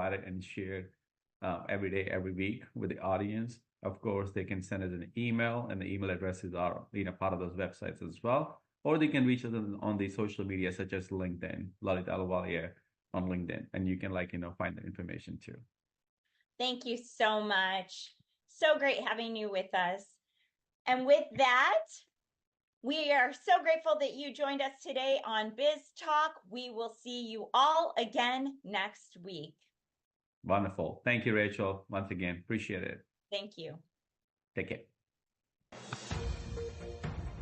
provided and shared every day, every week with the audience. Of course, they can send us an email, and the email addresses are part of those websites as well. Or they can reach us on the social media such as LinkedIn, Lalit Ahluwalia on LinkedIn, and you can find the information too. Thank you so much. So great having you with us. And with that, we are so grateful that you joined us today on Biz Talk. We will see you all again next week. Wonderful. Thank you, Rachel. Once again, appreciate it. Thank you. Take care.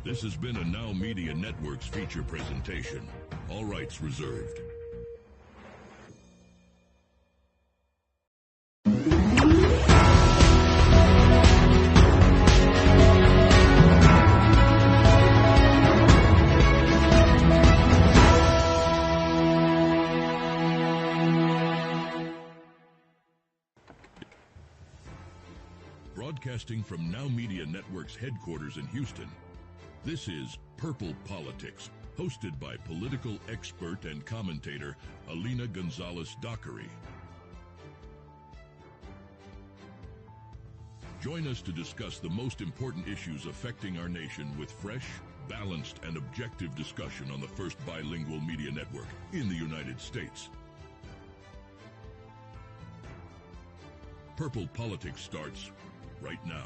This has been a Now Media Networks feature presentation. All rights reserved. Broadcasting from Now Media Network's headquarters in Houston, this is Purple Politics, hosted by political expert and commentator Alina Gonzalez-Dockery. Join us to discuss the most important issues affecting our nation with fresh, balanced, and objective discussion on the first bilingual media network in the United States. Purple Politics starts right now.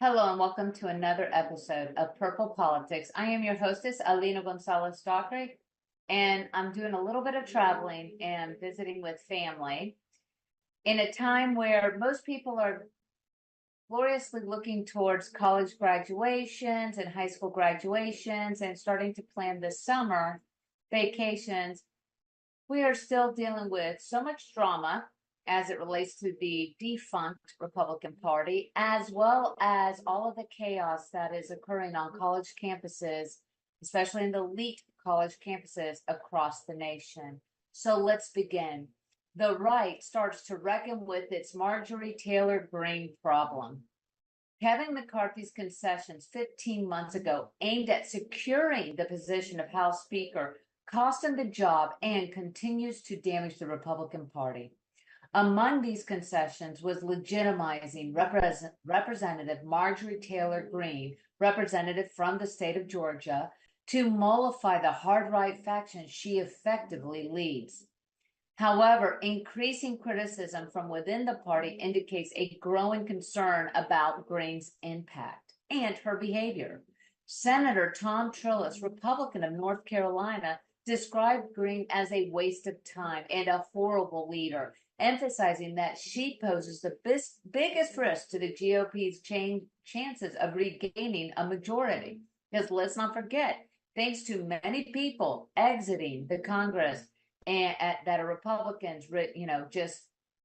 Hello and welcome to another episode of Purple Politics. I am your hostess, Alina Gonzalez-Dockery, and I'm doing a little bit of traveling and visiting with family in a time where most people are gloriously looking towards college graduations and high school graduations and starting to plan the summer vacations. We are still dealing with so much drama as it relates to the defunct Republican Party, as well as all of the chaos that is occurring on college campuses, especially in the elite college campuses across the nation. So let's begin. The right starts to reckon with its Marjorie Taylor Greene problem. Kevin McCarthy's concessions 15 months ago aimed at securing the position of House Speaker cost him the job and continues to damage the Republican Party. Among these concessions was legitimizing Representative Marjorie Taylor Greene, representative from the state of Georgia, to mollify the hard-right faction she effectively leads. However, increasing criticism from within the party indicates a growing concern about Greene's impact and her behavior. Senator Thom Tillis, Republican of North Carolina, described Greene as a waste of time and a horrible leader, emphasizing that she poses the biggest risk to the GOP's chances of regaining a majority. Because let's not forget, thanks to many people exiting the Congress and that are Republicans, just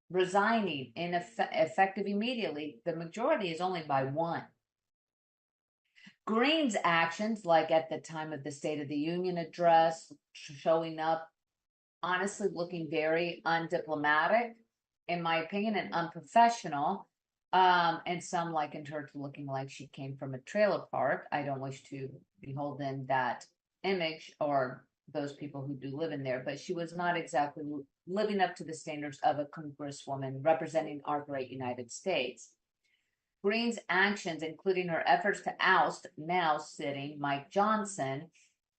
resigning and effective immediately, the majority is only by one. Greene's actions, like at the time of the State of the Union address, showing up, honestly looking very undiplomatic, in my opinion, and unprofessional, and some likened her to looking like she came from a trailer park. I don't wish to behold in that image or those people who do live in there, but she was not exactly living up to the standards of a congresswoman representing our great United States. Greene's actions, including her efforts to oust now sitting Mike Johnson,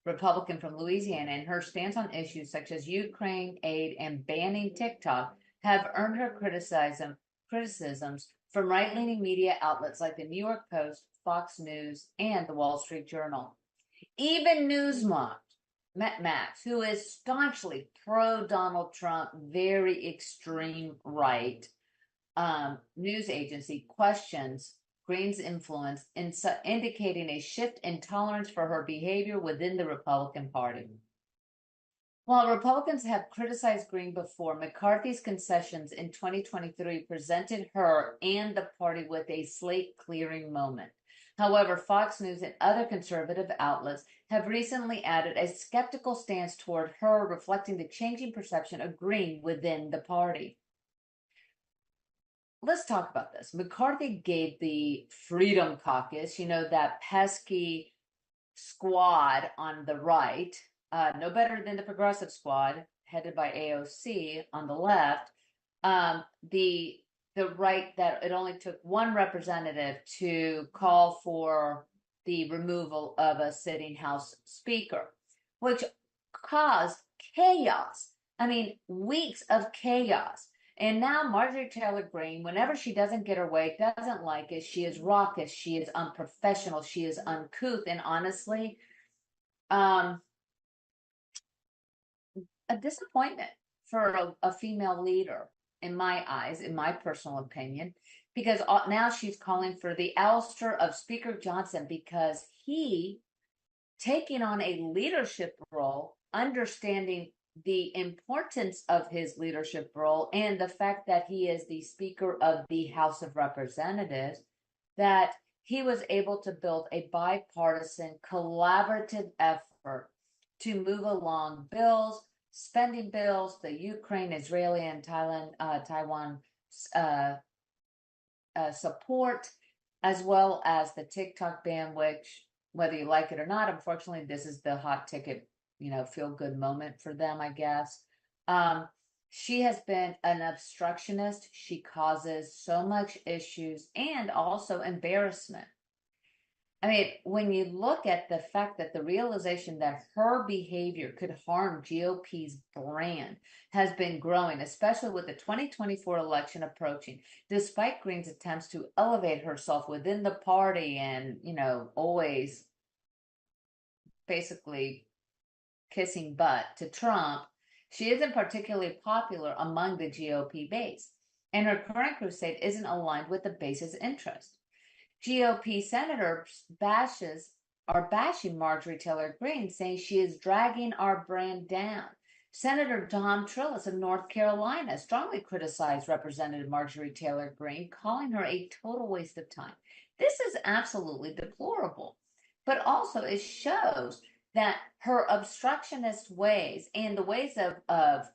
Republican from Louisiana, and her stance on issues such as Ukraine aid and banning TikTok, have earned her criticisms from right-leaning media outlets like the New York Post, Fox News, and the Wall Street Journal. Even Newsmax, who is staunchly pro-Donald Trump, very extreme right, news agency, questions Greene's influence, indicating a shift in tolerance for her behavior within the Republican Party. While Republicans have criticized Greene before, McCarthy's concessions in 2023 presented her and the party with a slate-clearing moment. However, Fox News and other conservative outlets have recently added a skeptical stance toward her, reflecting the changing perception of Greene within the party. Let's talk about this. McCarthy gave the Freedom Caucus, that pesky squad on the right, no better than the Progressive Squad, headed by AOC on the left, the right that it only took one representative to call for the removal of a sitting House Speaker, which caused chaos. I mean, weeks of chaos. And now Marjorie Taylor Greene, whenever she doesn't get her way, doesn't like it, she is raucous, she is unprofessional, she is uncouth, and honestly, a disappointment for a female leader, in my eyes, in my personal opinion, because now she's calling for the ouster of Speaker Johnson because he, taking on a leadership role, understanding the importance of his leadership role and the fact that he is the Speaker of the House of Representatives, that he was able to build a bipartisan, collaborative effort to move along bills, spending bills, the Ukraine, Israeli, and Taiwan support, as well as the TikTok ban, which, whether you like it or not, unfortunately, this is the hot ticket, feel good moment for them, I guess. She has been an obstructionist. She causes so much issues and also embarrassment. I mean, when you look at the fact that the realization that her behavior could harm GOP's brand has been growing, especially with the 2024 election approaching, despite Greene's attempts to elevate herself within the party and, always basically kissing butt to Trump, she isn't particularly popular among the GOP base, and her current crusade isn't aligned with the base's interest. GOP senators are bashing Marjorie Taylor Greene, saying she is dragging our brand down. Senator Tom Tillis of North Carolina strongly criticized Representative Marjorie Taylor Greene, calling her a total waste of time. This is absolutely deplorable, but also it shows that her obstructionist ways and the ways of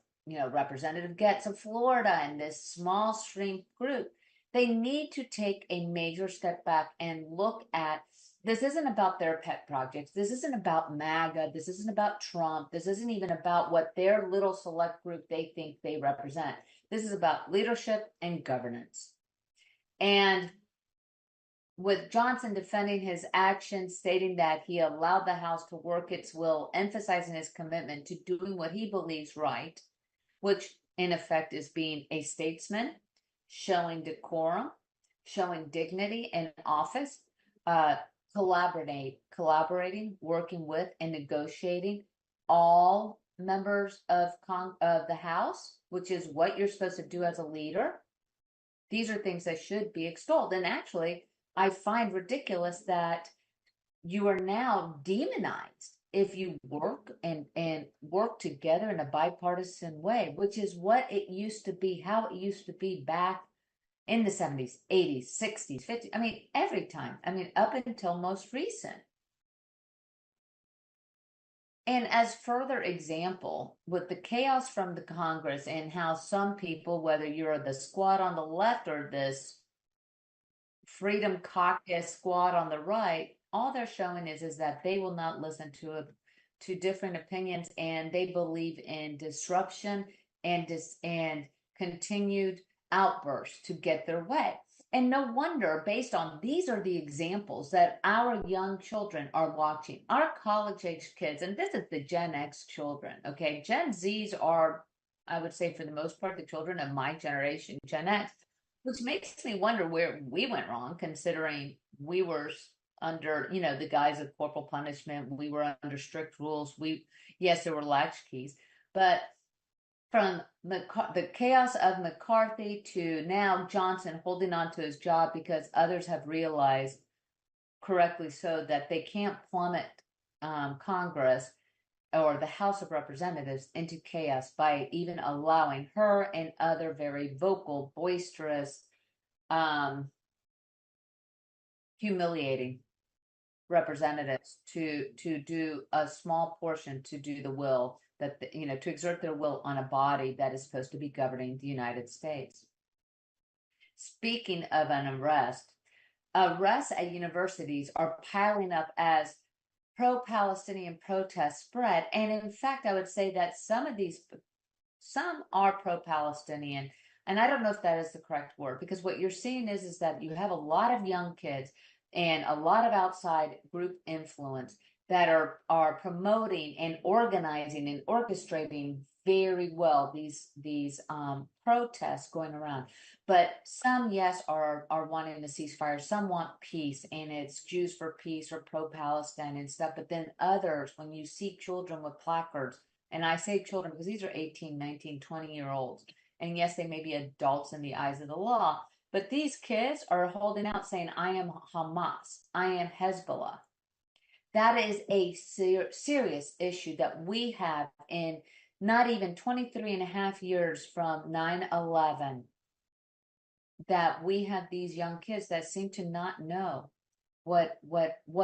Representative Getz of Florida and this small strength group, they need to take a major step back and look at, this isn't about their pet projects. This isn't about MAGA. This isn't about Trump. This isn't even about what their little select group they think they represent. This is about leadership and governance. And with Johnson defending his actions, stating that he allowed the House to work its will, emphasizing his commitment to doing what he believes right, which in effect is being a statesman, showing decorum, showing dignity in office, collaborating, working with, and negotiating all members of the House, which is what you're supposed to do as a leader. These are things that should be extolled. And actually, I find ridiculous that you are now demonized if you work and work together in a bipartisan way, which is what it used to be, how it used to be back in the 70s, 80s, 60s, 50s. I mean, every time. I mean, up until most recent. And as further example, with the chaos from the Congress and how some people, whether you're the squad on the left or this Freedom Caucus squad on the right, all they're showing is that they will not listen to different opinions, and they believe in disruption and continued outbursts to get their way. And no wonder, based on these are the examples that our young children are watching, our college-age kids, and this is the Gen X children, okay? Gen Zs are, I would say, for the most part, the children of my generation, Gen X, which makes me wonder where we went wrong, considering we were under, the guise of corporal punishment. We were under strict rules. Yes, there were latchkeys, but from the chaos of McCarthy to now Johnson holding on to his job because others have realized, correctly so, that they can't plummet Congress or the House of Representatives into chaos by even allowing her and other very vocal, boisterous, humiliating representatives to do a small portion, to do the will that to exert their will on a body that is supposed to be governing the United States. Speaking of an arrests at universities are piling up as pro-Palestinian protests spread. And in fact, I would say that some are pro-Palestinian. And I don't know if that is the correct word, because what you're seeing is that you have a lot of young kids and a lot of outside group influence that are promoting and organizing and orchestrating very well these protests going around. But some, yes, are wanting a ceasefire. Some want peace, and it's Jews for peace or pro-Palestine and stuff. But then others, when you see children with placards, and I say children because these are 18, 19, 20-year-olds. And yes, they may be adults in the eyes of the law, but these kids are holding out saying, I am Hamas, I am Hezbollah. That is a serious issue that we have in not even 23 and a half years from 9/11, that we have these young kids that seem to not know what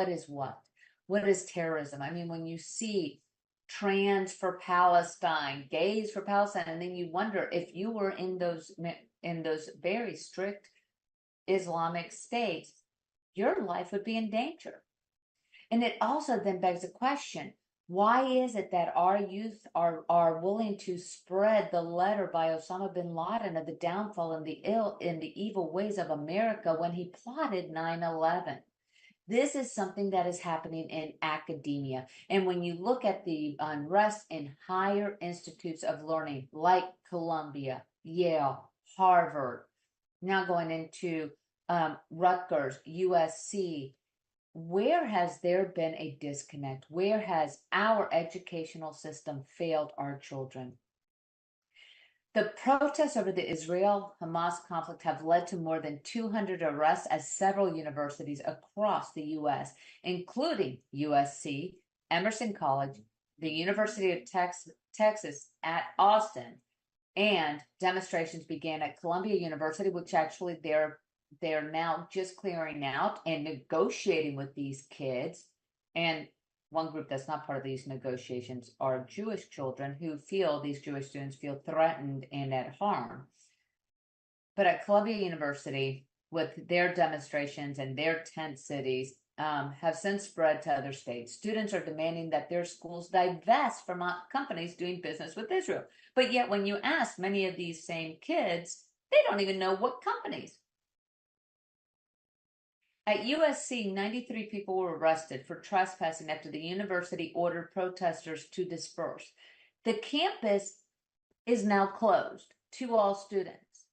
is terrorism. I mean, when you see trans for Palestine, gays for Palestine, and then you wonder if you were in those very strict Islamic states, your life would be in danger. And it also then begs the question, why is it that our youth are willing to spread the letter by Osama bin Laden of the downfall and the evil ways of America when he plotted 9/11? This is something that is happening in academia. And when you look at the unrest in higher institutes of learning like Columbia, Yale, Harvard, now going into Rutgers, USC, where has there been a disconnect? Where has our educational system failed our children? The protests over the Israel-Hamas conflict have led to more than 200 arrests at several universities across the U.S., including USC, Emerson College, the University of Texas at Austin, and demonstrations began at Columbia University, which actually they're now just clearing out and negotiating with these kids. And one group that's not part of these negotiations are Jewish children these Jewish students feel threatened and at harm. But at Columbia University, with their demonstrations and their tent cities, have since spread to other states. Students are demanding that their schools divest from companies doing business with Israel. But yet when you ask many of these same kids, they don't even know what companies. At USC, 93 people were arrested for trespassing after the university ordered protesters to disperse. The campus is now closed to all students.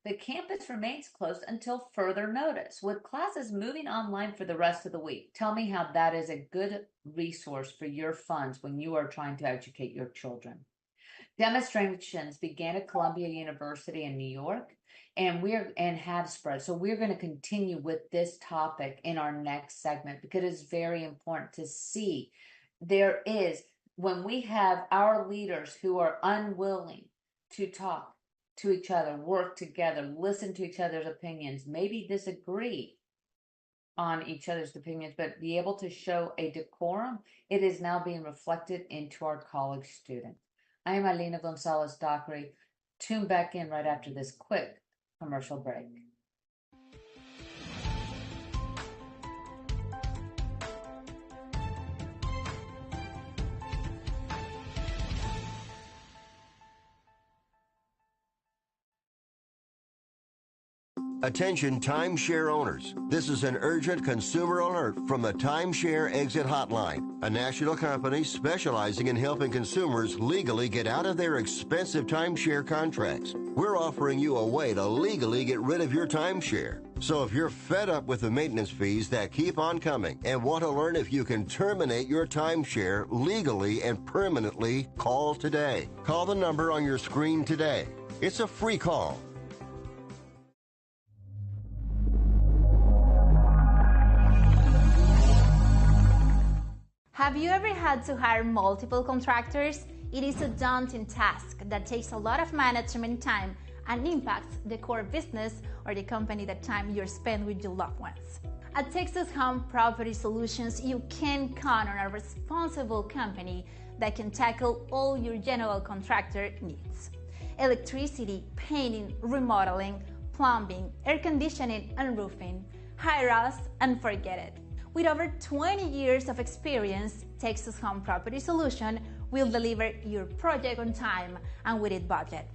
The campus remains closed until further notice, with classes moving online for the rest of the week. Tell me how that is a good resource for your funds when you are trying to educate your children. Demonstrations began at Columbia University in New York and have spread. So we're going to continue with this topic in our next segment because it's very important to see when we have our leaders who are unwilling to talk to each other, work together, listen to each other's opinions, maybe disagree on each other's opinions, but be able to show a decorum, it is now being reflected into our college students. I am Alina Gonzalez-Dockery. Tune back in right after this quick commercial break. Attention timeshare owners. This is an urgent consumer alert from the Timeshare Exit Hotline, a national company specializing in helping consumers legally get out of their expensive timeshare contracts. We're offering you a way to legally get rid of your timeshare. So if you're fed up with the maintenance fees that keep on coming and want to learn if you can terminate your timeshare legally and permanently, call today. Call the number on your screen today. It's a free call. Have you ever had to hire multiple contractors? It is a daunting task that takes a lot of management time and impacts the core business or the company that time you spend with your loved ones. At Texas Home Property Solutions, you can count on a responsible company that can tackle all your general contractor needs. Electricity, painting, remodeling, plumbing, air conditioning, and roofing. Hire us and forget it. With over 20 years of experience, Texas Home Property Solution will deliver your project on time and within budget,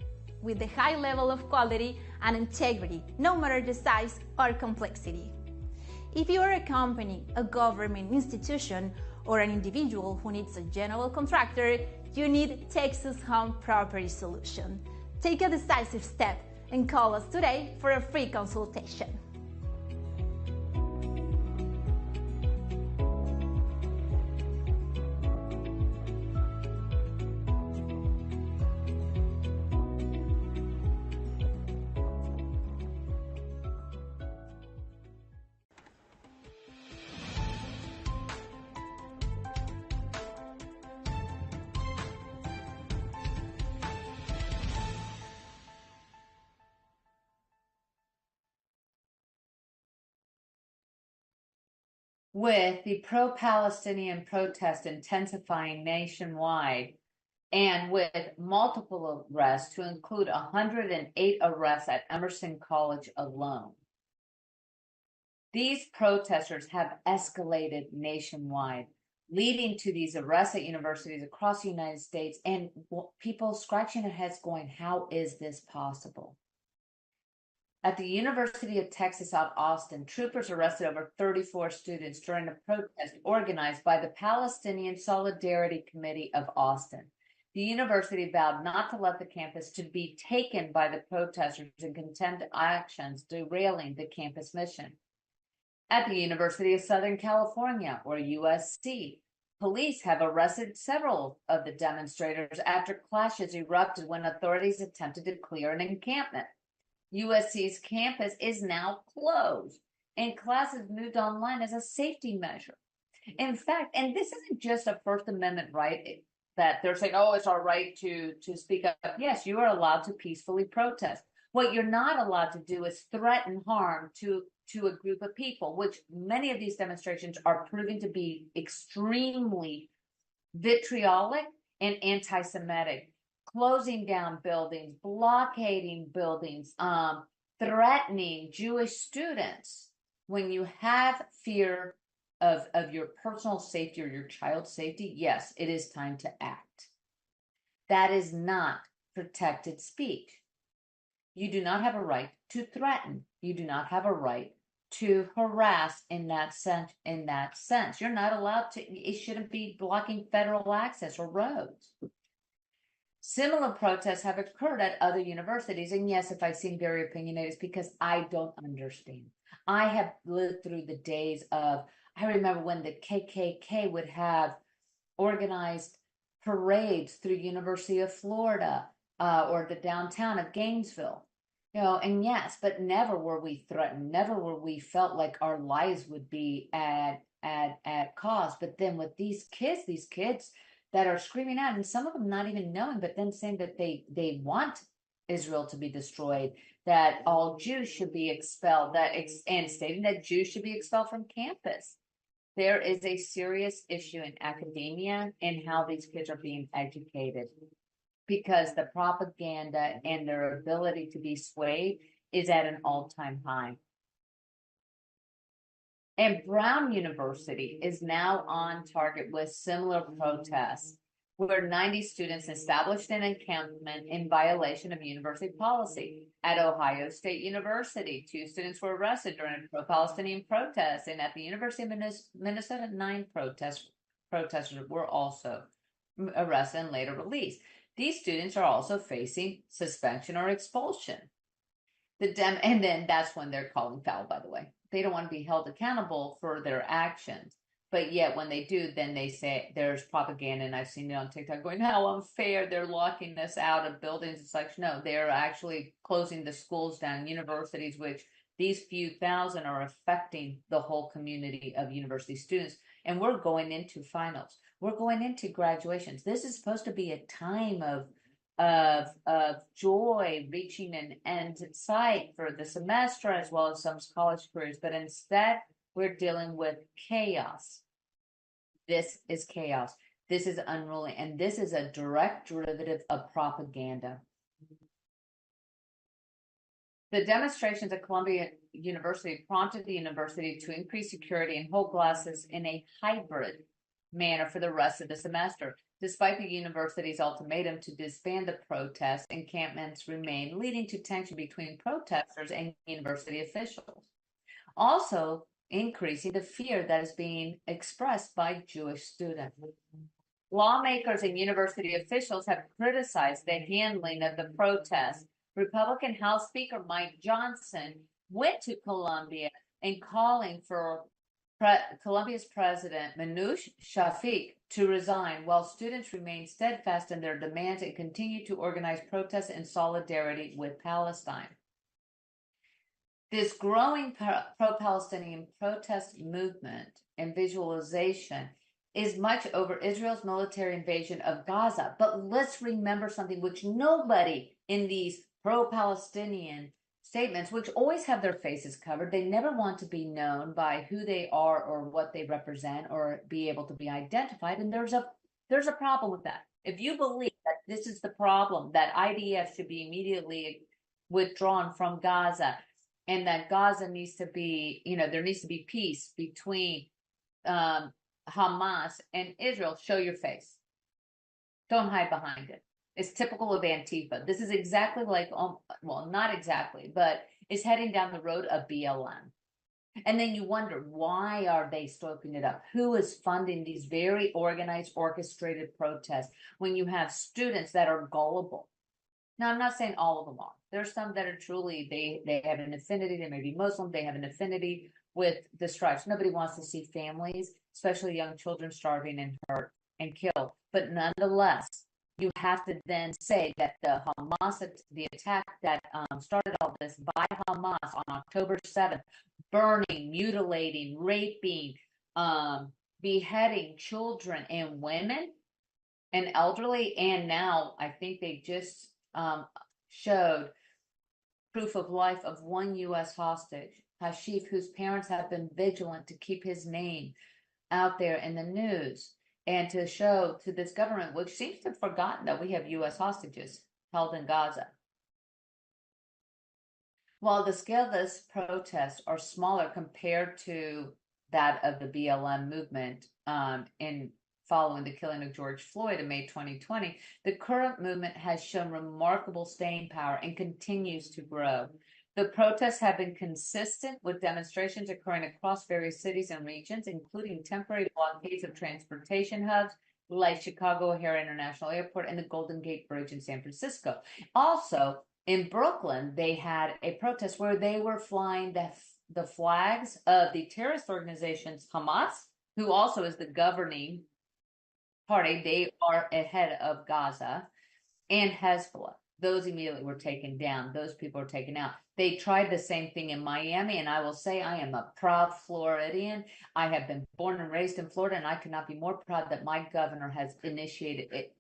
with the high level of quality and integrity, no matter the size or complexity. If you are a company, a government institution, or an individual who needs a general contractor, you need Texas Home Property Solution. Take a decisive step and call us today for a free consultation. With the pro-Palestinian protest intensifying nationwide, and with multiple arrests to include 108 arrests at Emerson College alone, these protesters have escalated nationwide, leading to these arrests at universities across the United States, and people scratching their heads going, how is this possible? At the University of Texas at Austin, troopers arrested over 34 students during a protest organized by the Palestinian Solidarity Committee of Austin. The university vowed not to let the campus to be taken by the protesters and condemned actions derailing the campus mission. At the University of Southern California, or USC, police have arrested several of the demonstrators after clashes erupted when authorities attempted to clear an encampment. USC's campus is now closed, and classes moved online as a safety measure. In fact, and this isn't just a First Amendment right that they're saying, oh, it's our right to speak up. Yes, you are allowed to peacefully protest. What you're not allowed to do is threaten harm to a group of people, which many of these demonstrations are proving to be extremely vitriolic and anti-Semitic. Closing down buildings, blockading buildings, threatening Jewish students. When you have fear of your personal safety or your child's safety, yes, it is time to act. That is not protected speech. You do not have a right to threaten. You do not have a right to harass in that sense. You're not allowed to, it shouldn't be blocking federal access or roads. Similar protests have occurred at other universities. And yes, if I seem very opinionated, it's because I don't understand. I have lived through the days of, I remember when the KKK would have organized parades through University of Florida or the downtown of Gainesville. You know, and yes, but never were we threatened. Never were we felt like our lives would be at cost. But then with these kids that are screaming out, and some of them not even knowing, but then saying that they want Israel to be destroyed, that all Jews should be expelled, and stating that Jews should be expelled from campus. There is a serious issue in academia and how these kids are being educated, because the propaganda and their ability to be swayed is at an all-time high. And Brown University is now on target with similar protests, where 90 students established an encampment in violation of university policy. At Ohio State University, 2 students were arrested during a pro-Palestinian protest, and at the University of Minnesota, 9 protesters were also arrested and later released. These students are also facing suspension or expulsion. And then that's when they're calling foul, by the way. They don't want to be held accountable for their actions. But yet when they do, then they say there's propaganda, and I've seen it on TikTok going, how unfair, they're locking us out of buildings and such. No, they're actually closing the schools down, universities, which these few thousand are affecting the whole community of university students. And we're going into finals. We're going into graduations. This is supposed to be a time of joy, reaching an end in sight for the semester as well as some college careers, but instead we're dealing with chaos. This is chaos. This is unruly, and this is a direct derivative of propaganda. The demonstrations at Columbia University prompted the university to increase security and hold classes in a hybrid manner for the rest of the semester. Despite the university's ultimatum to disband the protests, encampments remain, leading to tension between protesters and university officials. Also, increasing the fear that is being expressed by Jewish students. Lawmakers and university officials have criticized the handling of the protests. Republican House Speaker Mike Johnson went to Columbia and calling for Columbia's president Manoush Shafiq to resign, while students remain steadfast in their demands and continue to organize protests in solidarity with Palestine. This growing pro-Palestinian protest movement and visualization is much over Israel's military invasion of Gaza. But let's remember something which nobody in these pro-Palestinian statements, which always have their faces covered, they never want to be known by who they are or what they represent or be able to be identified. And there's a problem with that. If you believe that this is the problem, that IDF should be immediately withdrawn from Gaza, and that Gaza needs to be, there needs to be peace between Hamas and Israel, show your face. Don't hide behind it. It's typical of Antifa. This is exactly like, well, not exactly, but it's heading down the road of BLM. And then you wonder, why are they stoking it up? Who is funding these very organized, orchestrated protests when you have students that are gullible? Now, I'm not saying all of them are. There's some that are truly, they have an affinity, they may be Muslim, they have an affinity with the stripes. Nobody wants to see families, especially young children, starving and hurt and killed. But nonetheless, you have to then say that the attack that started all this by Hamas on October 7th, burning, mutilating, raping, beheading children and women and elderly, and now I think they just showed proof of life of one U.S. hostage, Hashif, whose parents have been vigilant to keep his name out there in the news and to show to this government, which seems to have forgotten that we have U.S. hostages held in Gaza. While the scale of this protest are smaller compared to that of the BLM movement in following the killing of George Floyd in May 2020, the current movement has shown remarkable staying power and continues to grow. The protests have been consistent with demonstrations occurring across various cities and regions, including temporary blockades of transportation hubs like Chicago O'Hare International Airport and the Golden Gate Bridge in San Francisco. Also, in Brooklyn, they had a protest where they were flying the flags of the terrorist organizations Hamas, who also is the governing party. They are ahead of Gaza, and Hezbollah. Those immediately were taken down. Those people were taken out. They tried the same thing in Miami, and I will say I am a proud Floridian. I have been born and raised in Florida, and I could not be more proud that my governor has initiated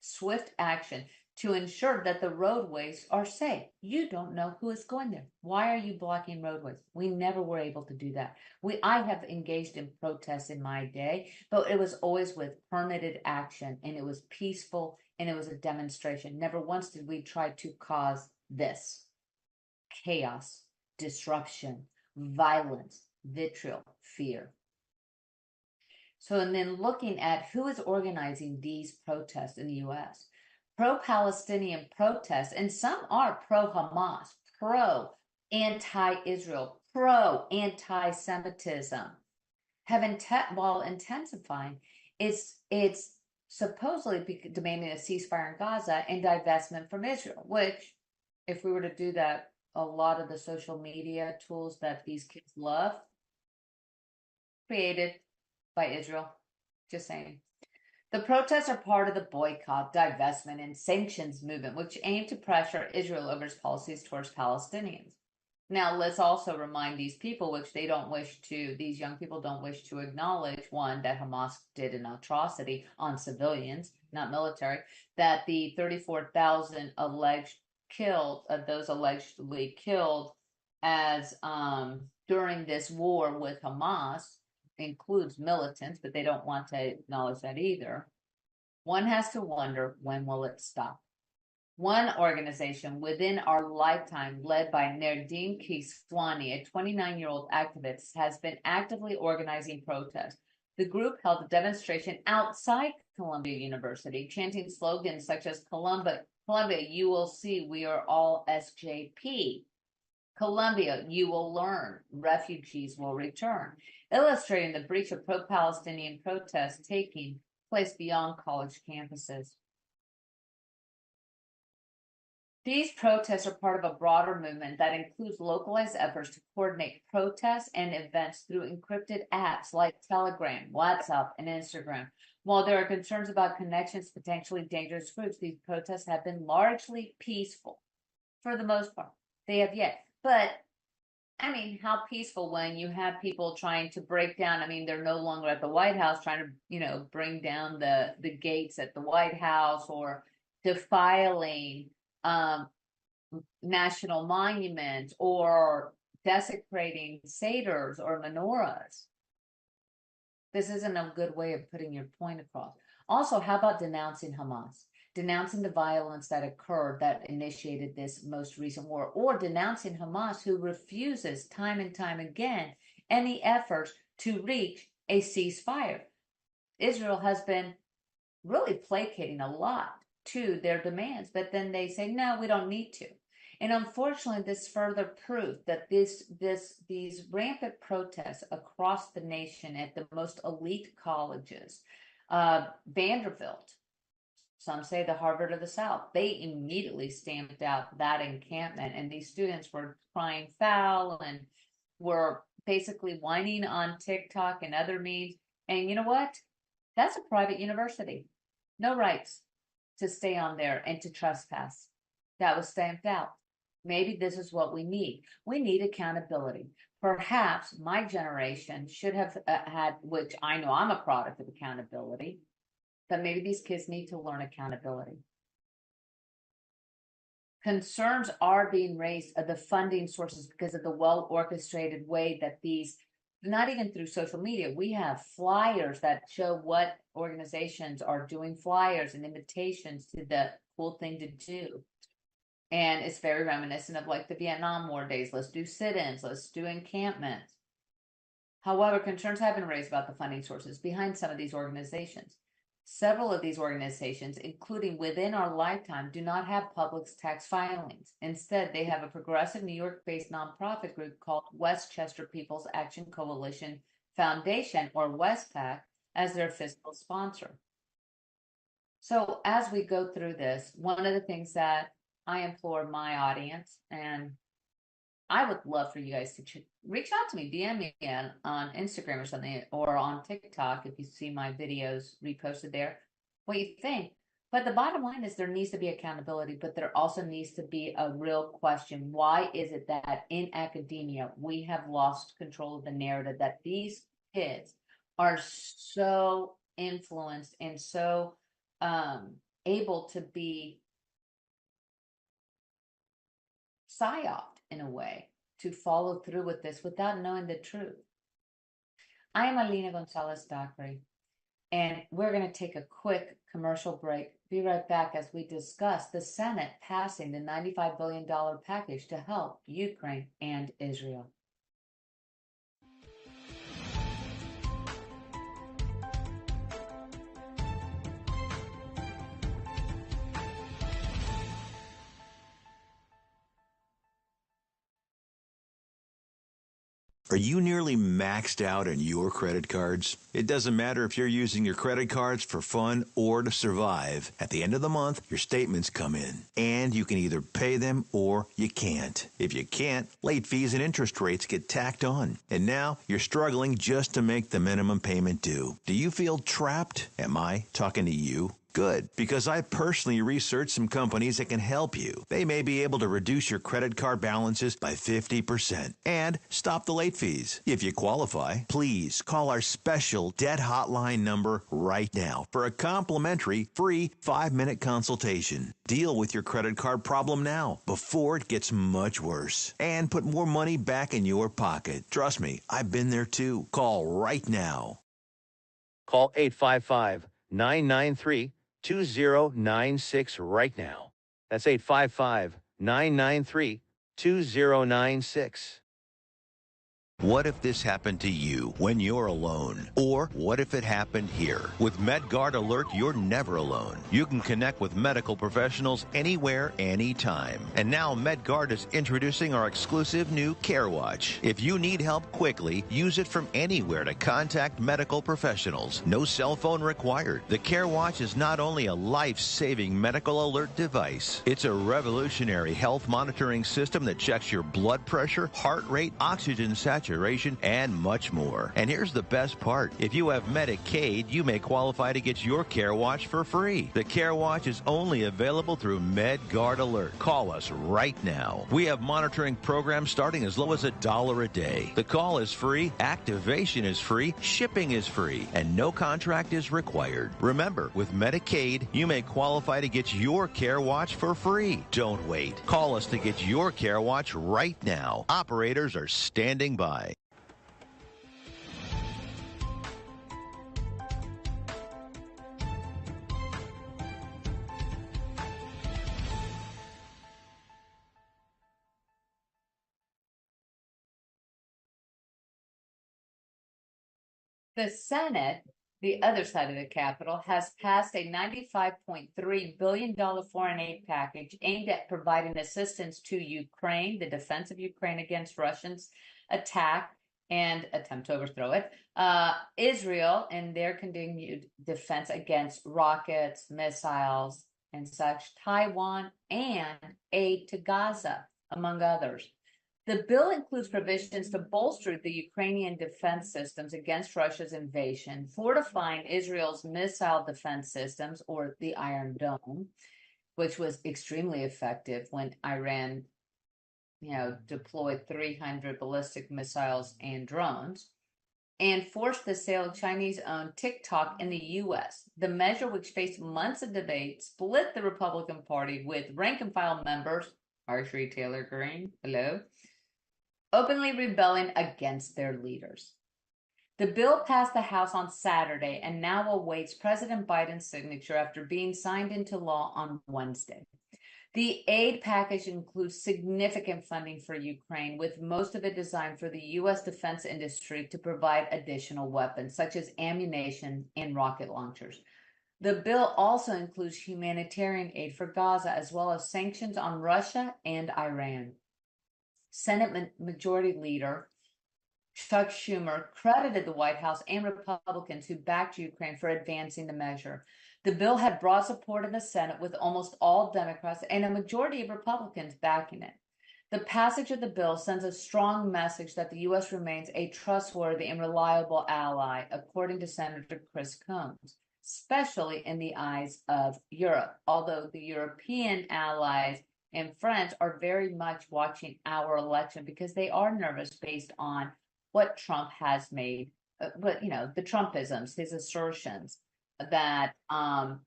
swift action to ensure that the roadways are safe. You don't know who is going there. Why are you blocking roadways? We never were able to do that. I have engaged in protests in my day, but it was always with permitted action, and it was peaceful, and it was a demonstration. Never once did we try to cause this chaos, disruption, violence, vitriol, fear. So, and then looking at who is organizing these protests in the U.S., pro-Palestinian protests, and some are pro-Hamas, pro-anti-Israel, pro-anti-Semitism, while intensifying, it's supposedly demanding a ceasefire in Gaza and divestment from Israel, which, if we were to do that, a lot of the social media tools that these kids love, created by Israel, just saying. The protests are part of the boycott, divestment, and sanctions movement, which aim to pressure Israel over its policies towards Palestinians. Now, let's also remind these people, which these young people don't wish to acknowledge, one, that Hamas did an atrocity on civilians, not military, that the 34,000 those allegedly killed as during this war with Hamas includes militants, but they don't want to acknowledge that either. One has to wonder, when will it stop? One organization within our lifetime, led by Nerdine Kiswani, a 29-year-old activist, has been actively organizing protests. The group held a demonstration outside Columbia University, chanting slogans such as Columbia, you will see, we are all SJP. Columbia, you will learn, refugees will return, illustrating the breach of pro-Palestinian protests taking place beyond college campuses. These protests are part of a broader movement that includes localized efforts to coordinate protests and events through encrypted apps like Telegram, WhatsApp, and Instagram. While there are concerns about connections to potentially dangerous groups, these protests have been largely peaceful for the most part. They have yet. But I mean, how peaceful when you have people trying to break down? I mean, they're no longer at the White House trying to, bring down the gates at the White House or defiling national monuments or desecrating satyrs or menorahs. This isn't a good way of putting your point across. Also, how about denouncing Hamas? Denouncing the violence that occurred that initiated this most recent war, or denouncing Hamas, who refuses time and time again any efforts to reach a ceasefire. Israel has been really placating a lot to their demands, but then they say, no, we don't need to. And unfortunately, this further proof that these rampant protests across the nation at the most elite colleges, Vanderbilt, some say the Harvard of the South, they immediately stamped out that encampment, and these students were crying foul and were basically whining on TikTok and other means. And you know what? That's a private university. No rights to stay on there and to trespass. That was stamped out. Maybe this is what we need. We need accountability. Perhaps my generation should have had, which I know I'm a product of accountability, but maybe these kids need to learn accountability. Concerns are being raised of the funding sources because of the well-orchestrated way that these, not even through social media, we have flyers that show what organizations are doing, flyers and invitations to the cool thing to do. And it's very reminiscent of like the Vietnam War days. Let's do sit-ins, let's do encampments. However, concerns have been raised about the funding sources behind some of these organizations. Several of these organizations, including within our lifetime, do not have public tax filings. Instead, they have a progressive New York-based nonprofit group called Westchester People's Action Coalition Foundation, or WestPAC, as their fiscal sponsor. So as we go through this, one of the things that I implore my audience, and I would love for you guys to reach out to me, DM me on Instagram or something, or on TikTok if you see my videos reposted there, what you think. But the bottom line is there needs to be accountability, but there also needs to be a real question. Why is it that in academia, we have lost control of the narrative that these kids are so influenced and so able to be psyoped in a way to follow through with this without knowing the truth? I am Alina Gonzalez-Dockery, and we're going to take a quick commercial break. Be right back as we discuss the Senate passing the $95 billion package to help Ukraine and Israel. Are you nearly maxed out on your credit cards? It doesn't matter if you're using your credit cards for fun or to survive. At the end of the month, your statements come in, and you can either pay them or you can't. If you can't, late fees and interest rates get tacked on. And now you're struggling just to make the minimum payment due. Do you feel trapped? Am I talking to you? Good, because I personally researched some companies that can help you. They may be able to reduce your credit card balances by 50% and stop the late fees. If you qualify, please call our special debt hotline number right now for a complimentary free 5-minute consultation. Deal with your credit card problem now before it gets much worse and put more money back in your pocket. Trust me, I've been there too. Call right now. Call 855-993-2096 right now. That's 855-993-2096. What if this happened to you when you're alone? Or what if it happened here? With MedGuard Alert, you're never alone. You can connect with medical professionals anywhere, anytime. And now MedGuard is introducing our exclusive new CareWatch. If you need help quickly, use it from anywhere to contact medical professionals. No cell phone required. The CareWatch is not only a life-saving medical alert device, it's a revolutionary health monitoring system that checks your blood pressure, heart rate, oxygen saturation, and much more. And here's the best part. If you have Medicaid, you may qualify to get your CareWatch for free. The CareWatch is only available through MedGuard Alert. Call us right now. We have monitoring programs starting as low as $1 a day. The call is free, activation is free, shipping is free, and no contract is required. Remember, with Medicaid, you may qualify to get your CareWatch for free. Don't wait. Call us to get your CareWatch right now. Operators are standing by. The Senate, the other side of the Capitol, has passed a $95.3 billion foreign aid package aimed at providing assistance to Ukraine, the defense of Ukraine against Russians' attack and attempt to overthrow it, Israel in their continued defense against rockets, missiles, and such, Taiwan, and aid to Gaza, among others. The bill includes provisions to bolster the Ukrainian defense systems against Russia's invasion, fortifying Israel's missile defense systems, or the Iron Dome, which was extremely effective when Iran, deployed 300 ballistic missiles and drones, and forced the sale of Chinese-owned TikTok in the U.S. The measure, which faced months of debate, split the Republican Party, with rank-and-file members, Marjorie Taylor Greene, hello, openly rebelling against their leaders. The bill passed the House on Saturday and now awaits President Biden's signature after being signed into law on Wednesday. The aid package includes significant funding for Ukraine, with most of it designed for the U.S. defense industry to provide additional weapons, such as ammunition and rocket launchers. The bill also includes humanitarian aid for Gaza, as well as sanctions on Russia and Iran. Senate Majority Leader Chuck Schumer credited the White House and Republicans who backed Ukraine for advancing the measure. The bill had broad support in the Senate, with almost all Democrats and a majority of Republicans backing it. The passage of the bill sends a strong message that the U.S. remains a trustworthy and reliable ally, according to Senator Chris Coons, especially in the eyes of Europe, although the European allies and friends are very much watching our election because they are nervous based on what Trump has made, the Trumpisms, his assertions that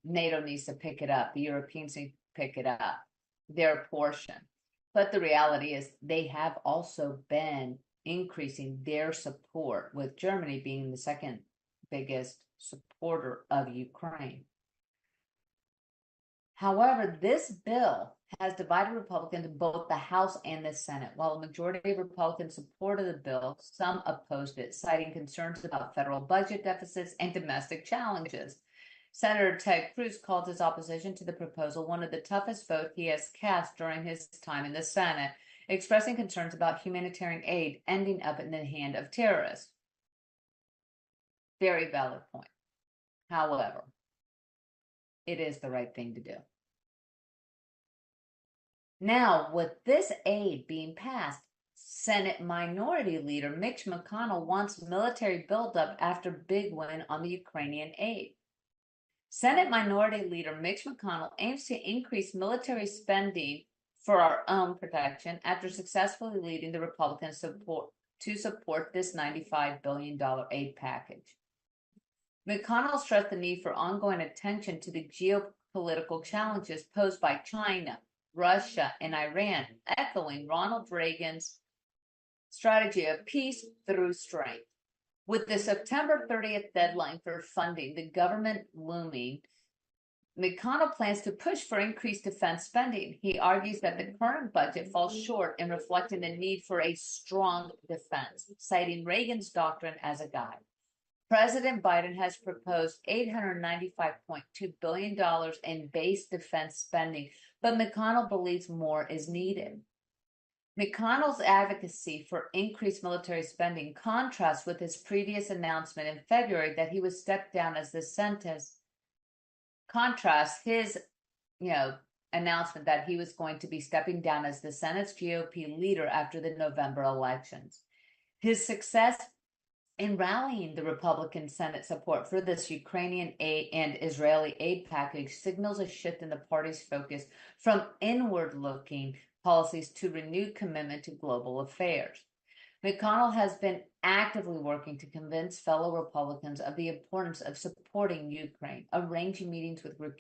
NATO needs to pick it up, the Europeans need to pick it up, their portion. But the reality is they have also been increasing their support, with Germany being the second biggest supporter of Ukraine. However, this bill has divided Republicans in both the House and the Senate. While a majority of Republicans supported the bill, some opposed it, citing concerns about federal budget deficits and domestic challenges. Senator Ted Cruz called his opposition to the proposal one of the toughest votes he has cast during his time in the Senate, expressing concerns about humanitarian aid ending up in the hand of terrorists. Very valid point. However, it is the right thing to do. Now, with this aid being passed, Senate Minority Leader Mitch McConnell wants military buildup after big win on the Ukrainian aid. Senate Minority Leader Mitch McConnell aims to increase military spending for our own protection after successfully leading the Republicans to support this $95 billion aid package. McConnell stressed the need for ongoing attention to the geopolitical challenges posed by China, Russia, and Iran, echoing Ronald Reagan's strategy of peace through strength. With the September 30th deadline for funding the government looming, McConnell plans to push for increased defense spending. He argues that the current budget falls short in reflecting the need for a strong defense, citing Reagan's doctrine as a guide. President Biden has proposed $895.2 billion in base defense spending, but McConnell believes more is needed. McConnell's advocacy for increased military spending contrasts with his previous announcement in February that he would step down as the Senate's announcement that he was going to be stepping down as the Senate's GOP leader after the November elections. His success in rallying the Republican Senate support for this Ukrainian aid and Israeli aid package signals a shift in the party's focus from inward-looking policies to renewed commitment to global affairs. McConnell has been actively working to convince fellow Republicans of the importance of supporting Ukraine, arranging meetings with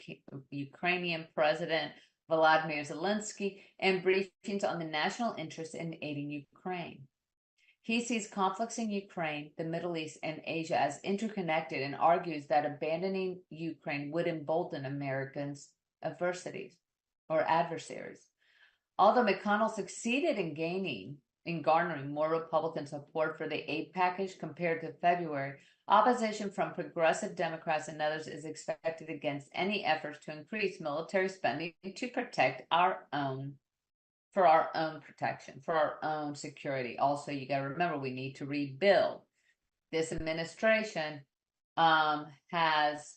Ukrainian President Volodymyr Zelensky, and briefings on the national interest in aiding Ukraine. He sees conflicts in Ukraine, the Middle East, and Asia as interconnected and argues that abandoning Ukraine would embolden Americans' adversaries. Although McConnell succeeded in garnering more Republican support for the aid package compared to February, opposition from progressive Democrats and others is expected against any efforts to increase military spending to protect our own protection, for our own security. Also, you got to remember, we need to rebuild. This administration has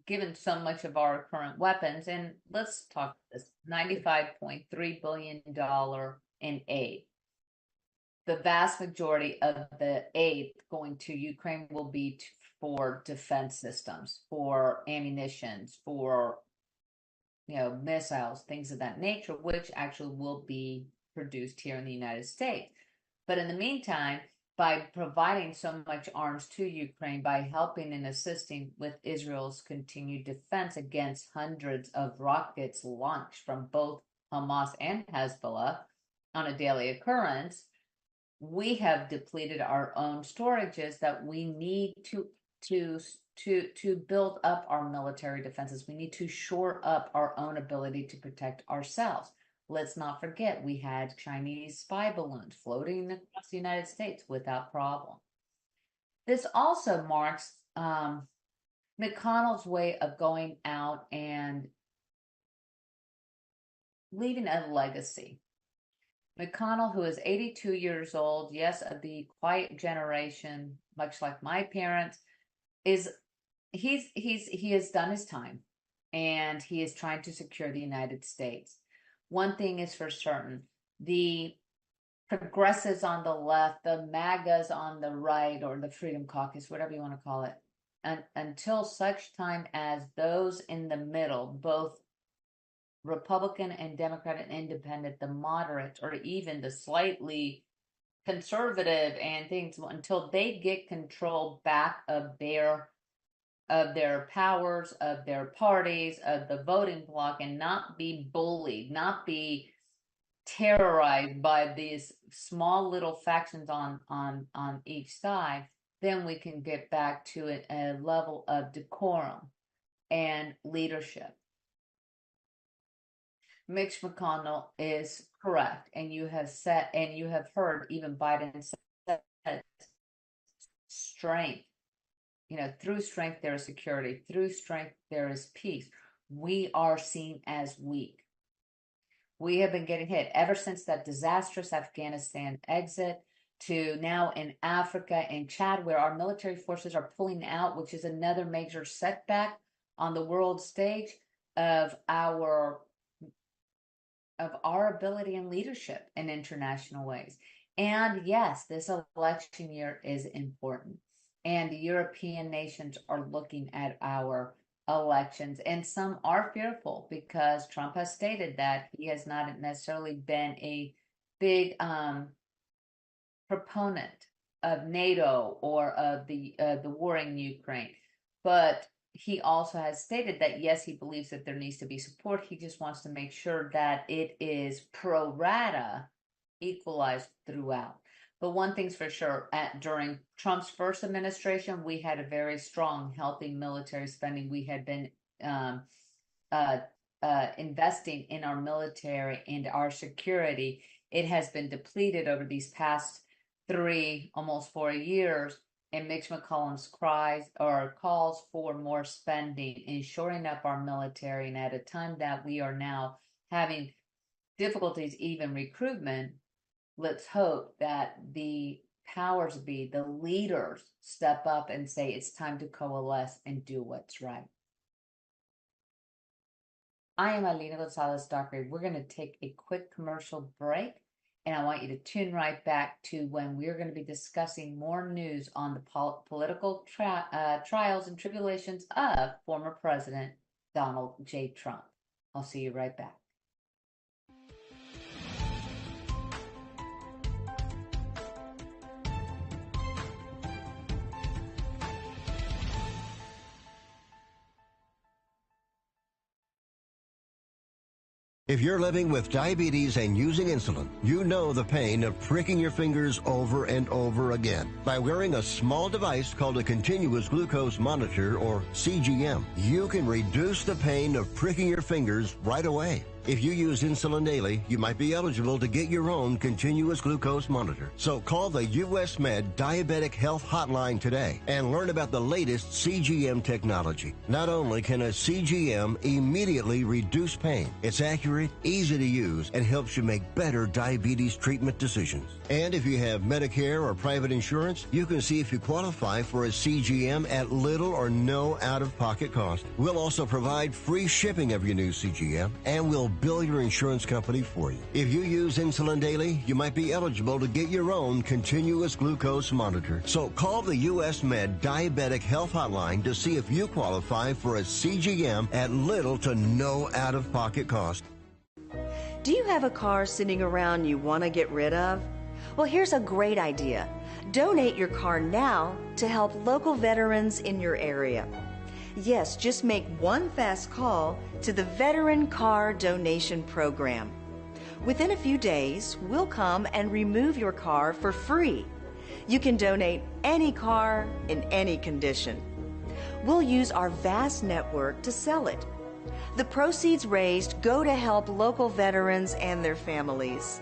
given so much of our current weapons, and let's talk this $95.3 billion in aid. The vast majority of the aid going to Ukraine will be for defense systems, for ammunitions, for missiles, things of that nature, which actually will be produced here in the United States. But in the meantime, by providing so much arms to Ukraine, by helping and assisting with Israel's continued defense against hundreds of rockets launched from both Hamas and Hezbollah on a daily occurrence, we have depleted our own storages that we need to build up our military defenses. We need to shore up our own ability to protect ourselves. Let's not forget, we had Chinese spy balloons floating across the United States without problem. This also marks McConnell's way of going out and leaving a legacy. McConnell, who is 82 years old, yes, of the quiet generation, much like my parents, he has done his time, and he is trying to secure the United States. One thing is for certain, the progressives on the left, the MAGAs on the right, or the Freedom Caucus, whatever you want to call it, and until such time as those in the middle, both Republican and Democrat and Independent, the moderates, or even the slightly conservative and things, until they get control back of their powers, of their parties, of the voting bloc, and not be bullied, not be terrorized by these small little factions on each side, then we can get back to a level of decorum and leadership. Mitch McConnell is correct, and you have heard even Biden say strength. Through strength there is security. Through strength there is peace. We are seen as weak. We have been getting hit ever since that disastrous Afghanistan exit, to now in Africa and Chad, where our military forces are pulling out, which is another major setback on the world stage of our ability and leadership in international ways. And yes, this election year is important. And European nations are looking at our elections, and some are fearful because Trump has stated that he has not necessarily been a big proponent of NATO or of the war in Ukraine. But he also has stated that, yes, he believes that there needs to be support. He just wants to make sure that it is pro rata equalized throughout. But one thing's for sure, during Trump's first administration, we had a very strong, healthy military spending. We had been investing in our military and our security, it has been depleted over these past 3, almost 4 years. And Mitch McConnell's calls for more spending in shoring up our military. And at a time that we are now having difficulties, even recruitment, let's hope that the powers be, the leaders, step up and say it's time to coalesce and do what's right. I am Alina Gonzalez-Dockery. We're going to take a quick commercial break, and I want you to tune right back to when we're going to be discussing more news on the political trials and tribulations of former President Donald J. Trump. I'll see you right back. If you're living with diabetes and using insulin, you know the pain of pricking your fingers over and over again. By wearing a small device called a continuous glucose monitor, or CGM, you can reduce the pain of pricking your fingers right away. If you use insulin daily, you might be eligible to get your own continuous glucose monitor. So call the US Med Diabetic Health Hotline today and learn about the latest CGM technology. Not only can a CGM immediately reduce pain, it's accurate, easy to use, and helps you make better diabetes treatment decisions. And if you have Medicare or private insurance, you can see if you qualify for a CGM at little or no out-of-pocket cost. We'll also provide free shipping of your new CGM, and we'll bill your insurance company for you. If you use insulin daily, you might be eligible to get your own continuous glucose monitor. So call the US Med Diabetic Health Hotline to see if you qualify for a CGM at little to no out-of-pocket cost. Do you have a car sitting around you want to get rid of? Well, here's a great idea. Donate your car now to help local veterans in your area. Yes, just make one fast call to the Veteran Car Donation Program. Within a few days, we'll come and remove your car for free. You can donate any car in any condition. We'll use our vast network to sell it. The proceeds raised go to help local veterans and their families.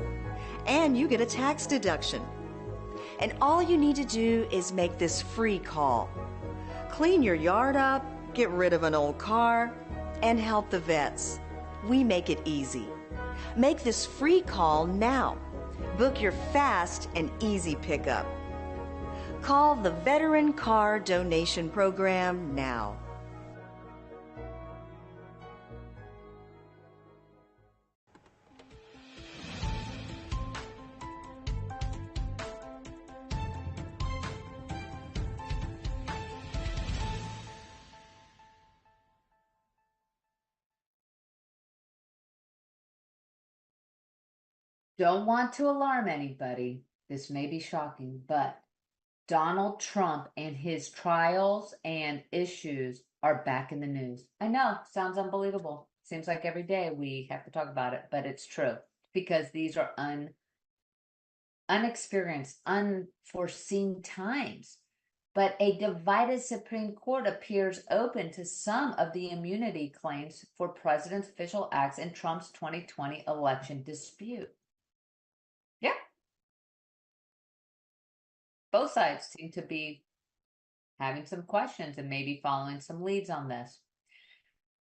And you get a tax deduction. And all you need to do is make this free call. Clean your yard up, get rid of an old car, and help the vets. We make it easy. Make this free call now. Book your fast and easy pickup. Call the Veteran Car Donation Program now. Don't want to alarm anybody. This may be shocking, but Donald Trump and his trials and issues are back in the news. I know, sounds unbelievable. Seems like every day we have to talk about it, but it's true because these are unexperienced, unforeseen times. But a divided Supreme Court appears open to some of the immunity claims for president's official acts in Trump's 2020 election dispute. Yeah. Both sides seem to be having some questions and maybe following some leads on this.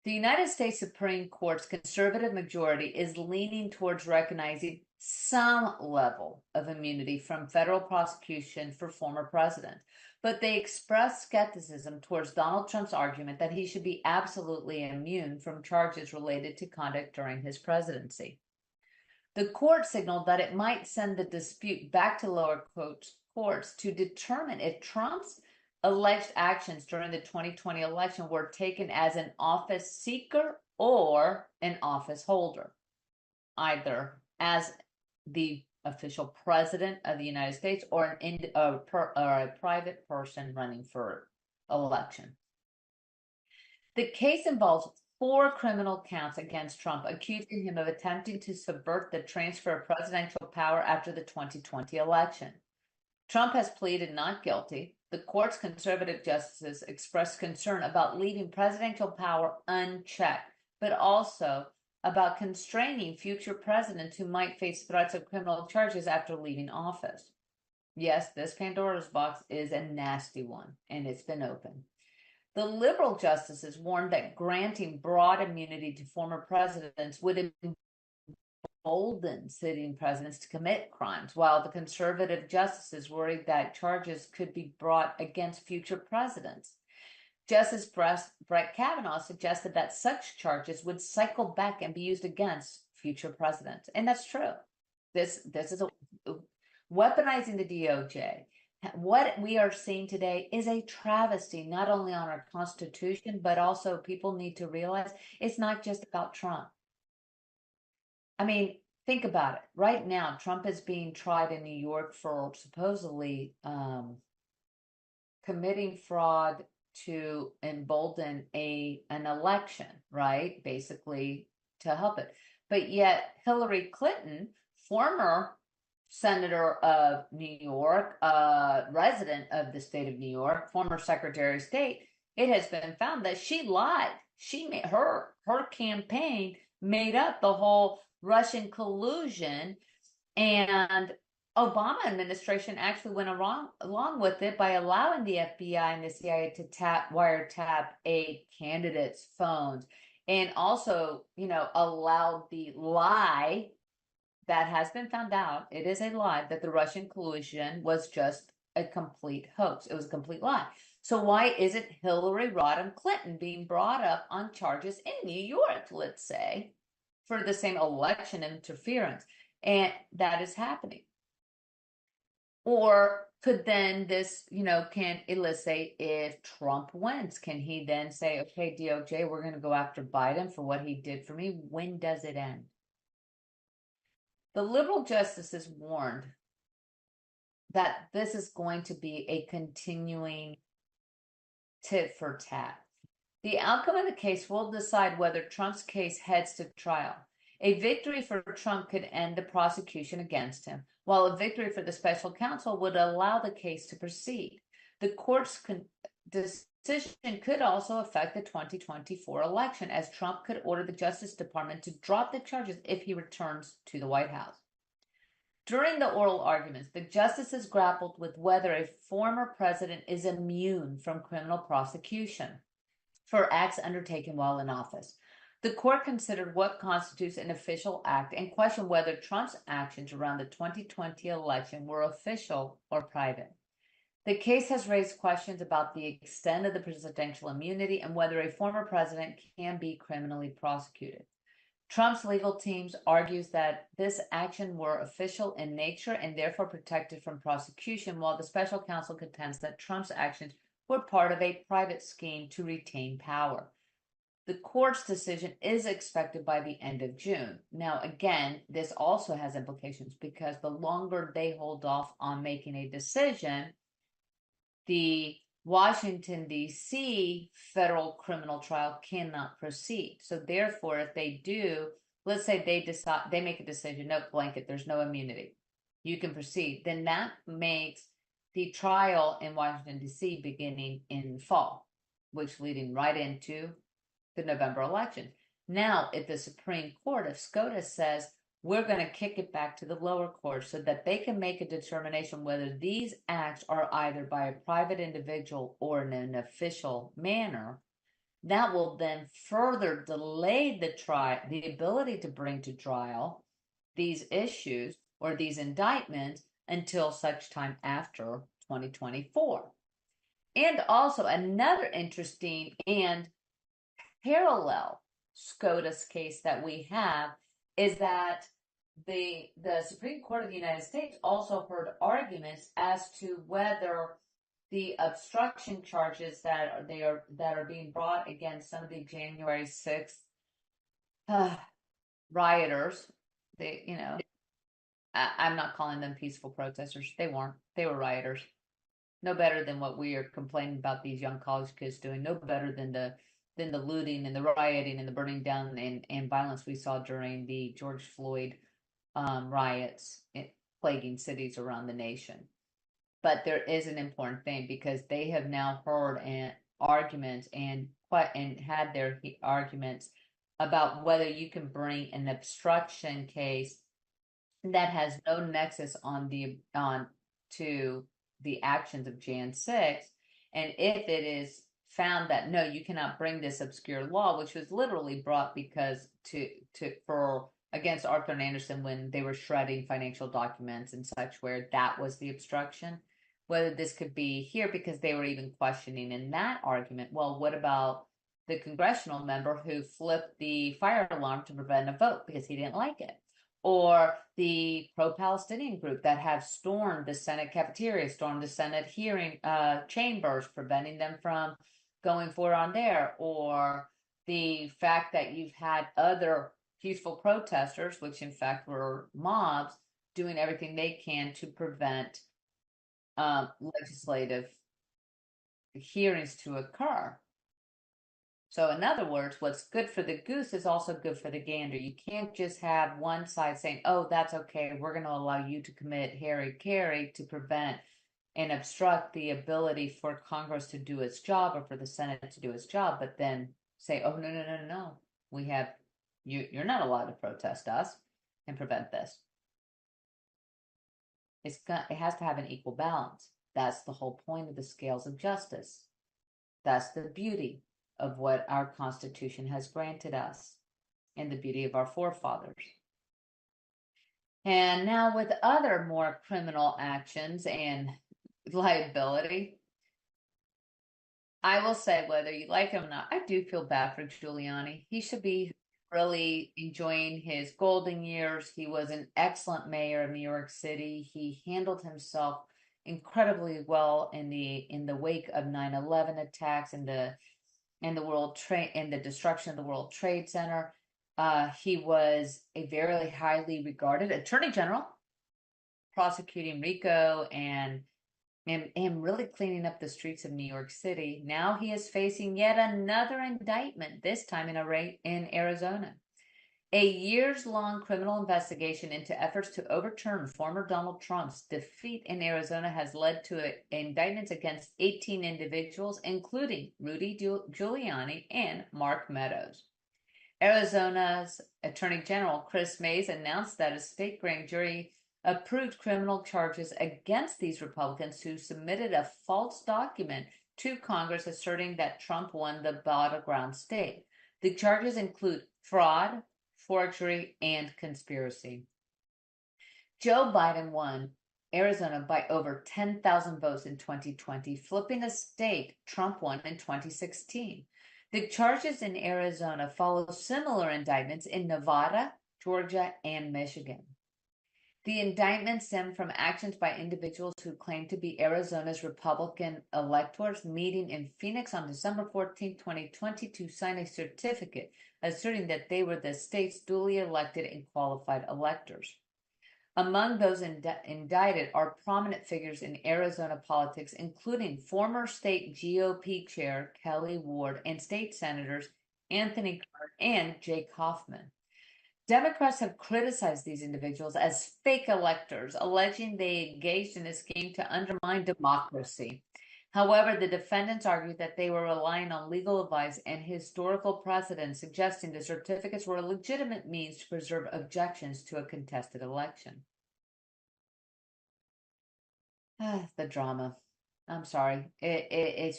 The United States Supreme Court's conservative majority is leaning towards recognizing some level of immunity from federal prosecution for former presidents, but they express skepticism towards Donald Trump's argument that he should be absolutely immune from charges related to conduct during his presidency. The court signaled that it might send the dispute back to lower courts to determine if Trump's alleged actions during the 2020 election were taken as an office seeker or an office holder, either as the official president of the United States or a private person running for election. The case involves 4 criminal counts against Trump, accusing him of attempting to subvert the transfer of presidential power after the 2020 election. Trump has pleaded not guilty. The court's conservative justices expressed concern about leaving presidential power unchecked, but also about constraining future presidents who might face threats of criminal charges after leaving office. Yes, this Pandora's box is a nasty one, and it's been opened. The liberal justices warned that granting broad immunity to former presidents would embolden sitting presidents to commit crimes, while the conservative justices worried that charges could be brought against future presidents. Justice Brett Kavanaugh suggested that such charges would cycle back and be used against future presidents. And that's true. This is weaponizing the DOJ. What we are seeing today is a travesty, not only on our Constitution, but also people need to realize it's not just about Trump. I mean, think about it. Right now, Trump is being tried in New York for supposedly committing fraud to embolden an election, right? Basically to help it. But yet Hillary Clinton, former senator of New York, resident of the state of New York, former Secretary of State, it has been found that she lied. She made her campaign made up the whole Russian collusion, and Obama administration actually went along with it by allowing the FBI and the CIA to wiretap a candidate's phones, and also, allowed the lie that has been found out. It is a lie that the Russian collusion was just a complete hoax. It was a complete lie. So why isn't Hillary Rodham Clinton being brought up on charges in New York, let's say, for the same election interference? And that is happening. Or could then this, let's say if Trump wins, can he then say, okay, DOJ, we're going to go after Biden for what he did for me? When does it end? The liberal justices warned that this is going to be a continuing tit for tat. The outcome of the case will decide whether Trump's case heads to trial. A victory for Trump could end the prosecution against him, while a victory for the special counsel would allow the case to proceed. The court's decision could also affect the 2024 election, as Trump could order the Justice Department to drop the charges if he returns to the White House. During the oral arguments, the justices grappled with whether a former president is immune from criminal prosecution for acts undertaken while in office. The court considered what constitutes an official act and questioned whether Trump's actions around the 2020 election were official or private. The case has raised questions about the extent of the presidential immunity and whether a former president can be criminally prosecuted. Trump's legal teams argues that this action were official in nature and therefore protected from prosecution, while the special counsel contends that Trump's actions were part of a private scheme to retain power. The court's decision is expected by the end of June. Now, again, this also has implications because the longer they hold off on making a decision, the Washington, D.C. federal criminal trial cannot proceed. So therefore, if they do, let's say they make a decision, no blanket, there's no immunity, you can proceed, then that makes the trial in Washington, D.C. beginning in fall, which leading right into the November election. Now, if the Supreme Court of SCOTUS says, we're going to kick it back to the lower court so that they can make a determination whether these acts are either by a private individual or in an official manner, that will then further delay the ability to bring to trial these issues or these indictments until such time after 2024. And also another interesting and parallel SCOTUS case that we have is that the Supreme Court of the United States also heard arguments as to whether the obstruction charges that are being brought against some of the January 6th rioters, I'm not calling them peaceful protesters. They weren't. They were rioters. No better than what we are complaining about these young college kids doing. No better than the looting and the rioting and the burning down and violence we saw during the George Floyd riots plaguing cities around the nation. But there is an important thing because they have now heard arguments and had their arguments about whether you can bring an obstruction case that has no nexus on to the actions of Jan 6, and if it is found that no, you cannot bring this obscure law, which was literally brought because for against Arthur and Anderson when they were shredding financial documents and such, where that was the obstruction, whether this could be here, because they were even questioning in that argument, well, what about the congressional member who flipped the fire alarm to prevent a vote because he didn't like it? Or the pro-Palestinian group that have stormed the Senate cafeteria, stormed the Senate hearing chambers, preventing them from going forward on there. Or the fact that you've had other peaceful protesters, which in fact were mobs, doing everything they can to prevent legislative hearings to occur. So in other words, what's good for the goose is also good for the gander. You can't just have one side saying, oh, that's okay, we're going to allow you to commit hara-kiri to prevent and obstruct the ability for Congress to do its job or for the Senate to do its job, but then say, oh, no, we have, you're not allowed to protest us and prevent this. It has to have an equal balance. That's the whole point of the scales of justice. That's the beauty of what our Constitution has granted us and the beauty of our forefathers. And now with other more criminal actions and liability, I will say, whether you like him or not, I do feel bad for Giuliani. He should be really enjoying his golden years. He was an excellent mayor of New York City. He handled himself incredibly well in the wake of 9/11 attacks and the destruction of the World Trade Center. He was a very highly regarded attorney general, prosecuting RICO and really cleaning up the streets of New York City. Now he is facing yet another indictment, this time in Arizona. A years-long criminal investigation into efforts to overturn former Donald Trump's defeat in Arizona has led to indictments against 18 individuals, including Rudy Giuliani and Mark Meadows. Arizona's Attorney General Chris Mays announced that a state grand jury approved criminal charges against these Republicans who submitted a false document to Congress asserting that Trump won the battleground state. The charges include fraud, forgery, and conspiracy. Joe Biden won Arizona by over 10,000 votes in 2020, flipping a state Trump won in 2016. The charges in Arizona follow similar indictments in Nevada, Georgia, and Michigan. The indictments stem from actions by individuals who claim to be Arizona's Republican electors meeting in Phoenix on December 14, 2020 to sign a certificate asserting that they were the state's duly elected and qualified electors. Among those indicted are prominent figures in Arizona politics, including former state GOP chair Kelly Ward and state senators Anthony Carr and Jake Hoffman. Democrats have criticized these individuals as fake electors, alleging they engaged in a scheme to undermine democracy. However, the defendants argued that they were relying on legal advice and historical precedent, suggesting the certificates were a legitimate means to preserve objections to a contested election. The drama. I'm sorry. It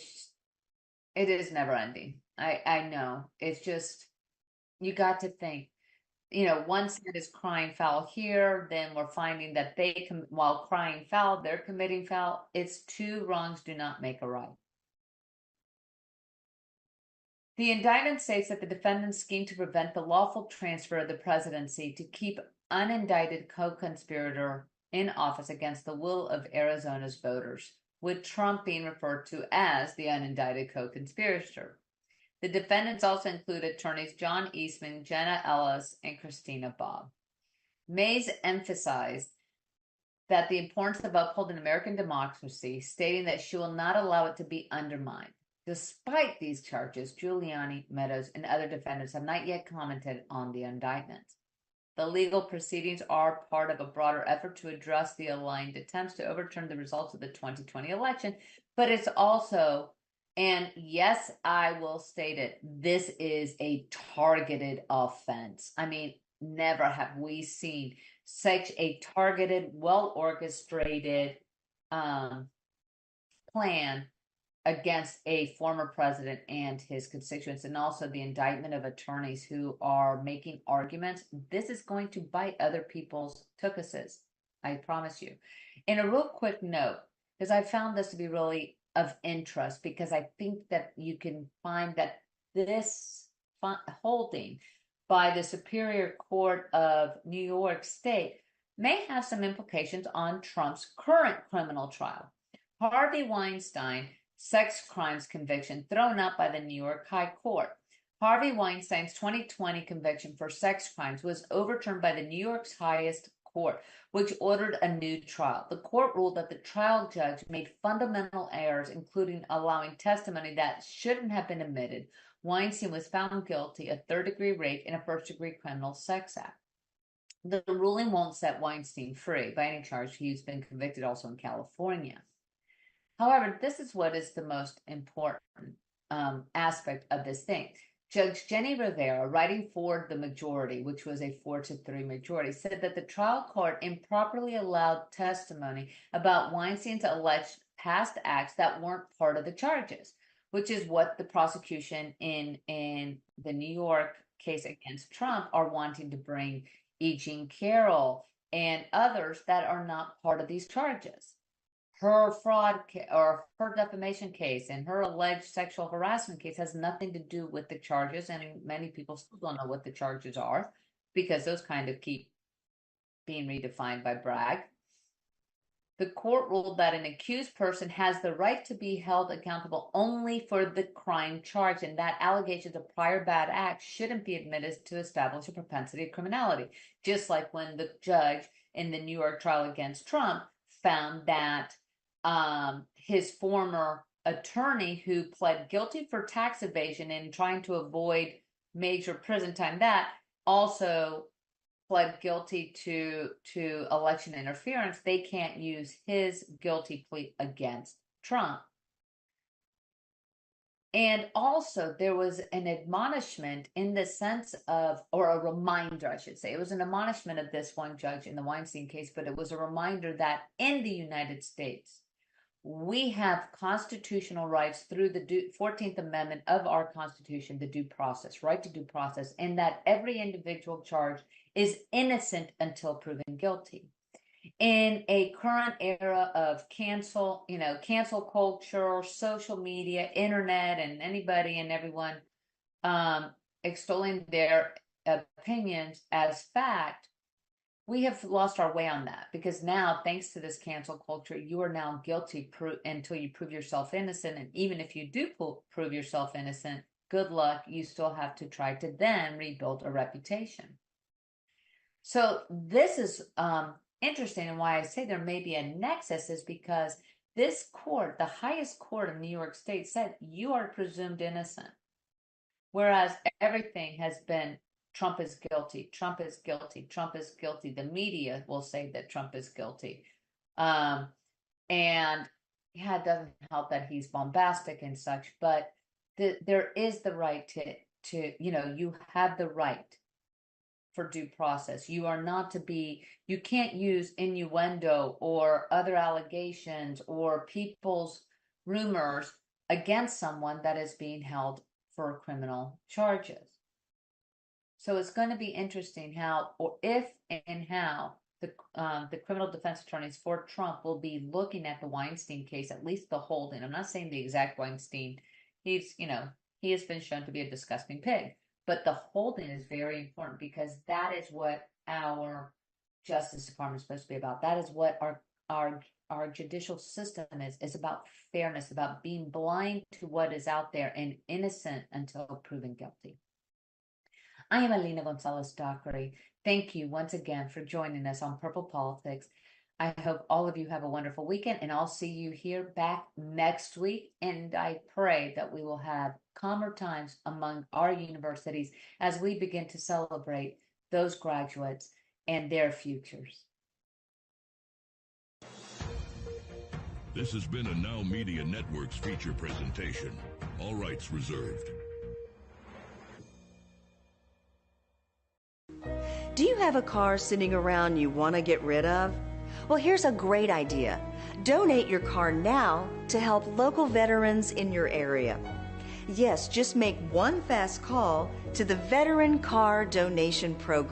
is never ending. I know. It's just, you got to think. One side is crying foul here, then we're finding that while crying foul, they're committing foul. It's two wrongs do not make a right. The indictment states that the defendants schemed to prevent the lawful transfer of the presidency to keep unindicted co-conspirator in office against the will of Arizona's voters, with Trump being referred to as the unindicted co-conspirator. The defendants also include attorneys John Eastman, Jenna Ellis, and Christina Bobb. Mays emphasized that the importance of upholding American democracy, stating that she will not allow it to be undermined. Despite these charges, Giuliani, Meadows, and other defendants have not yet commented on the indictment. The legal proceedings are part of a broader effort to address the aligned attempts to overturn the results of the 2020 election, but it's also And yes, I will state it. This is a targeted offense. I mean, never have we seen such a targeted, well orchestrated plan against a former president and his constituents, and also the indictment of attorneys who are making arguments. This is going to bite other people's tuchuses, I promise you. And a real quick note, because I found this to be really of interest, because I think that you can find that this holding by the Superior Court of New York State may have some implications on Trump's current criminal trial. Harvey Weinstein sex crimes conviction thrown out by the New York High Court. Harvey Weinstein's 2020 conviction for sex crimes was overturned by the New York's highest court, which ordered a new trial. The court ruled that the trial judge made fundamental errors, including allowing testimony that shouldn't have been admitted. Weinstein was found guilty of third-degree rape in a first-degree criminal sex act. The ruling won't set Weinstein free by any charge. He's been convicted also in California. However, this is what is the most important aspect of this thing. Judge Jenny Rivera, writing for the majority, which was a 4-3 majority, said that the trial court improperly allowed testimony about Weinstein's alleged past acts that weren't part of the charges, which is what the prosecution in the New York case against Trump are wanting to bring E. Jean Carroll and others that are not part of these charges. Her fraud or her defamation case and her alleged sexual harassment case has nothing to do with the charges, and many people still don't know what the charges are because those kind of keep being redefined by Bragg. The court ruled that an accused person has the right to be held accountable only for the crime charged, and that allegations of prior bad acts shouldn't be admitted to establish a propensity of criminality. Just like when the judge in the New York trial against Trump found that his former attorney who pled guilty for tax evasion and trying to avoid major prison time, that also pled guilty to election interference. They can't use his guilty plea against Trump. And also there was an admonishment in the sense of, or a reminder, I should say. It was an admonishment of this one judge in the Weinstein case, but it was a reminder that in the United States, we have constitutional rights through the 14th Amendment of our Constitution, the due process, right to due process, and that every individual charged is innocent until proven guilty. In a current era of cancel culture, social media, internet, and anybody and everyone extolling their opinions as fact, we have lost our way on that, because now, thanks to this cancel culture, you are now guilty until you prove yourself innocent. And even if you do prove yourself innocent, good luck. You still have to try to then rebuild a reputation. So this is interesting, and why I say there may be a nexus is because this court, the highest court of New York State, said you are presumed innocent, whereas everything has been Trump is guilty, Trump is guilty, Trump is guilty. The media will say that Trump is guilty. And yeah, it doesn't help that he's bombastic and such, but there is the right to, you have the right for due process. You are not to be, you can't use innuendo or other allegations or people's rumors against someone that is being held for criminal charges. So it's going to be interesting how, or if and how, the criminal defense attorneys for Trump will be looking at the Weinstein case, at least the holding. I'm not saying the exact Weinstein. He has been shown to be a disgusting pig, but the holding is very important, because that is what our Justice Department is supposed to be about. That is what our judicial system is about: fairness, about being blind to what is out there and innocent until proven guilty. I am Alina Gonzalez-Dockery. Thank you once again for joining us on Purple Politics. I hope all of you have a wonderful weekend, and I'll see you here back next week. And I pray that we will have calmer times among our universities as we begin to celebrate those graduates and their futures. This has been a Now Media Networks feature presentation. All rights reserved. Do you have a car sitting around you want to get rid of? Well, here's a great idea. Donate your car now to help local veterans in your area. Yes, just make one fast call to the Veteran Car Donation Program.